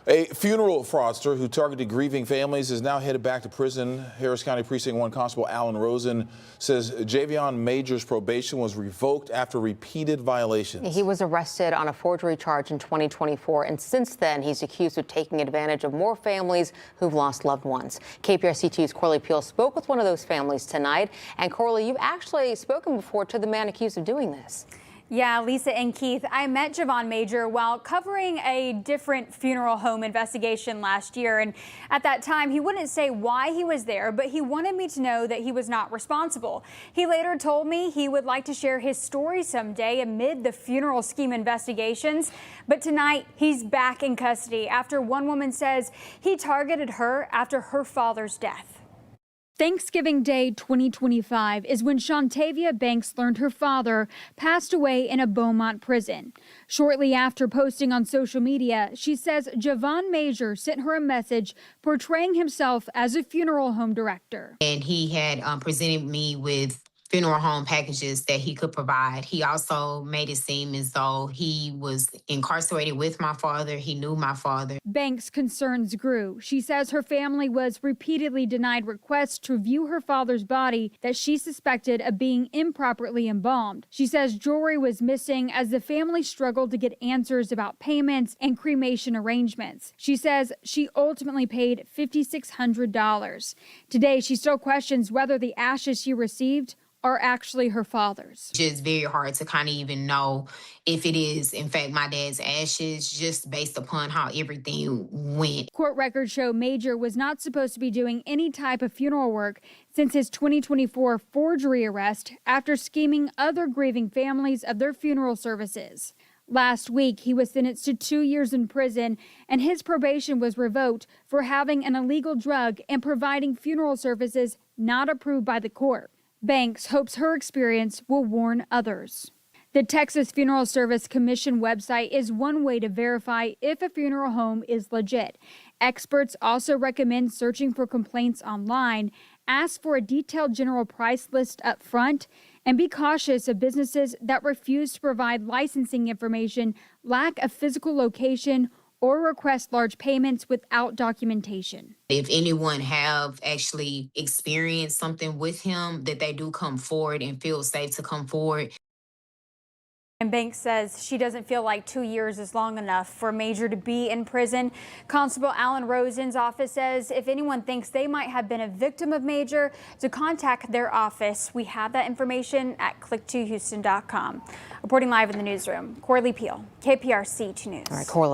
A funeral fraudster who targeted grieving families is now headed back to prison. Harris County Precinct 1 Constable Alan Rosen says Javion Major's probation was revoked after repeated violations. He was arrested on a forgery charge in 2024, and since then he's accused of taking advantage of more families who've lost loved ones. KPRC 2's Corley Peel spoke with one of those families tonight. And Corley, you've actually spoken before to the man accused of doing this. Yeah, Lisa and Keith, I met Javion Major while covering a different funeral home investigation last year. And at that time, he wouldn't say why he was there, but he wanted me to know that he was not responsible. He later told me he would like to share his story someday amid the funeral scheme investigations. But tonight, he's back in custody after one woman says he targeted her after her father's death. Thanksgiving Day 2025 is when Shantavia Banks learned her father passed away in a Beaumont prison. Shortly after posting on social media, she says Javion Major sent her a message portraying himself as a funeral home director. And he had presented me with funeral home packages that he could provide. He also made it seem as though he was incarcerated with my father. He knew my father. Banks' concerns grew. She says her family was repeatedly denied requests to view her father's body that she suspected of being improperly embalmed. She says jewelry was missing as the family struggled to get answers about payments and cremation arrangements. She says she ultimately paid $5,600. Today, she still questions whether the ashes she received are actually her father's. It's very hard to kind of even know if it is, in fact, my dad's ashes, just based upon how everything went. Court records show Major was not supposed to be doing any type of funeral work since his 2024 forgery arrest after scheming other grieving families of their funeral services. Last week, he was sentenced to 2 years in prison, and his probation was revoked for having an illegal drug and providing funeral services not approved by the court. Banks hopes her experience will warn others. The Texas Funeral Service Commission website is one way to verify if a funeral home is legit. Experts also recommend searching for complaints online, ask for a detailed general price list up front, and be cautious of businesses that refuse to provide licensing information, lack a physical location, or request large payments without documentation. If anyone have actually experienced something with him, that they do come forward and feel safe to come forward. And Banks says she doesn't feel like 2 years is long enough for Major to be in prison. Constable Alan Rosen's office says if anyone thinks they might have been a victim of Major, to contact their office. We have that information at click2houston.com. Reporting live in the newsroom, Corley Peel, KPRC 2 News. All right, Corley.